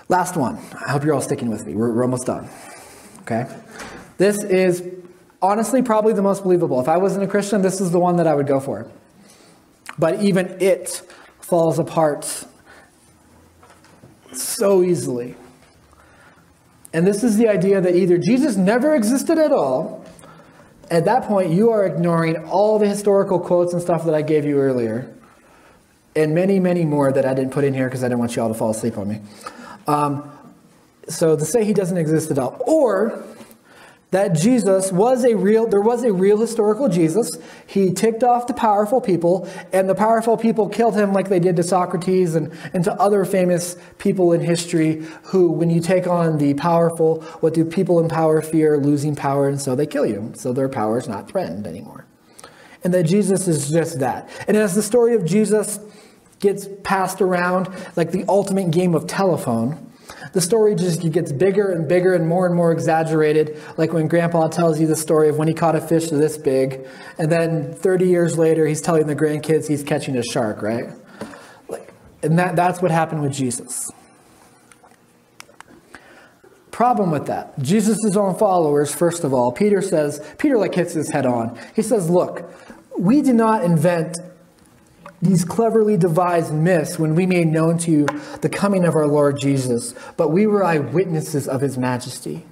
Last one. I hope you're all sticking with me. We're almost done. Okay? This is honestly probably the most believable. If I wasn't a Christian, this is the one that I would go for. But even it falls apart so easily. And this is the idea that either Jesus never existed at all. At that point, you are ignoring all the historical quotes and stuff that I gave you earlier. And many, many more that I didn't put in here because I didn't want you all to fall asleep on me. So to say he doesn't exist at all. Or that Jesus was there was a real historical Jesus. He ticked off the powerful people, and the powerful people killed him like they did to Socrates and to other famous people in history who, when you take on the powerful, what do people in power fear? Losing power, and so they kill you. So their power is not threatened anymore. And that Jesus is just that. And as the story of Jesus gets passed around like the ultimate game of telephone, the story just gets bigger and bigger and more exaggerated. Like when Grandpa tells you the story of when he caught a fish this big, and then 30 years later, he's telling the grandkids he's catching a shark, right? And that's what happened with Jesus. Problem with that, Jesus' own followers, first of all, Peter hits his head on. He says, look, we did not invent these cleverly devised myths when we made known to you the coming of our Lord Jesus, but we were eyewitnesses of his majesty.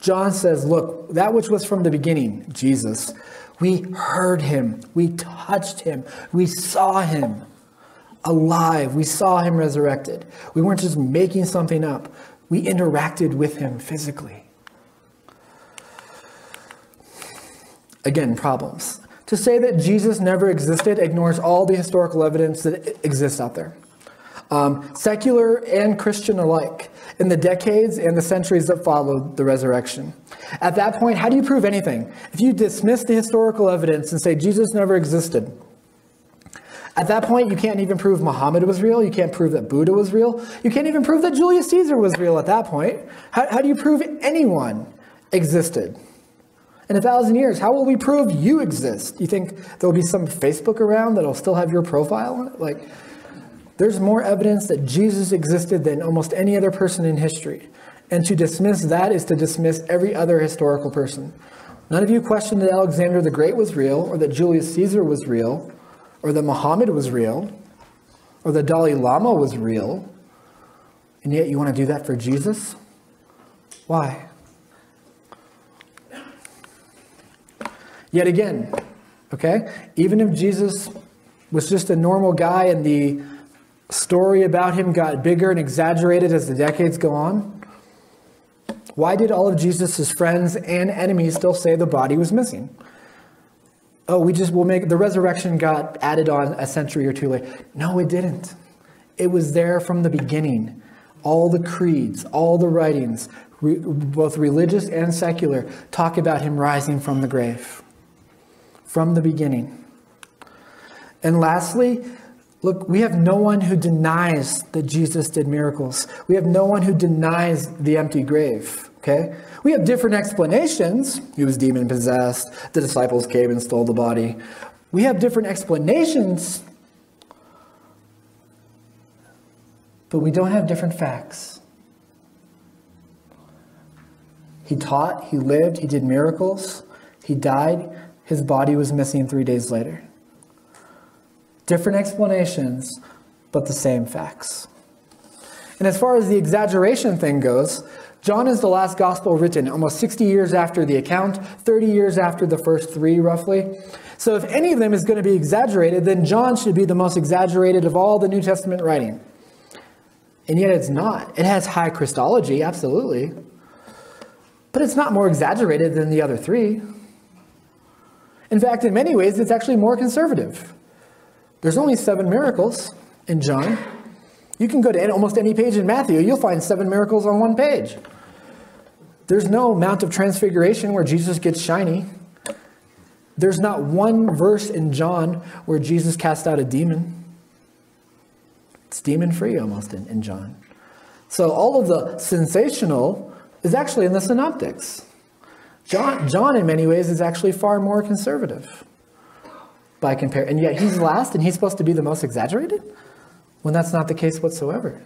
John says, look, that which was from the beginning, Jesus, we heard him, we touched him, we saw him alive, we saw him resurrected. We weren't just making something up, we interacted with him physically. Again, problems. To say that Jesus never existed ignores all the historical evidence that exists out there. Secular and Christian alike, in the decades and the centuries that followed the resurrection. At that point, how do you prove anything? If you dismiss the historical evidence and say Jesus never existed, at that point, you can't even prove Muhammad was real. You can't prove that Buddha was real. You can't even prove that Julius Caesar was real at that point. How do you prove anyone existed? In 1,000 years, how will we prove you exist? You think there'll be some Facebook around that'll still have your profile on it? Like, there's more evidence that Jesus existed than almost any other person in history. And to dismiss that is to dismiss every other historical person. None of you questioned that Alexander the Great was real, or that Julius Caesar was real, or that Muhammad was real, or that Dalai Lama was real. And yet you want to do that for Jesus? Why? Yet again, okay, even if Jesus was just a normal guy and the story about him got bigger and exaggerated as the decades go on, why did all of Jesus' friends and enemies still say the body was missing? Oh, we'll make the resurrection got added on a century or two later. No, it didn't. It was there from the beginning. All the creeds, all the writings, both religious and secular, talk about him rising from the grave. From the beginning. And lastly, look, we have no one who denies that Jesus did miracles. We have no one who denies the empty grave, okay? We have different explanations. He was demon-possessed. The disciples came and stole the body. We have different explanations, but we don't have different facts. He taught, he lived, he did miracles, he died. His body was missing 3 days later. Different explanations, but the same facts. And as far as the exaggeration thing goes, John is the last gospel written almost 60 years after the account, 30 years after the first three, roughly. So if any of them is going to be exaggerated, then John should be the most exaggerated of all the New Testament writing. And yet it's not. It has high Christology, absolutely. But it's not more exaggerated than the other three. In fact, in many ways, it's actually more conservative. There's only 7 miracles in John. You can go to almost any page in Matthew, you'll find 7 miracles on one page. There's no Mount of Transfiguration where Jesus gets shiny. There's not one verse in John where Jesus cast out a demon. It's demon-free almost in John. So all of the sensational is actually in the synoptics. John, in many ways, is actually far more conservative by comparison. And yet he's last and he's supposed to be the most exaggerated? When that's not the case whatsoever.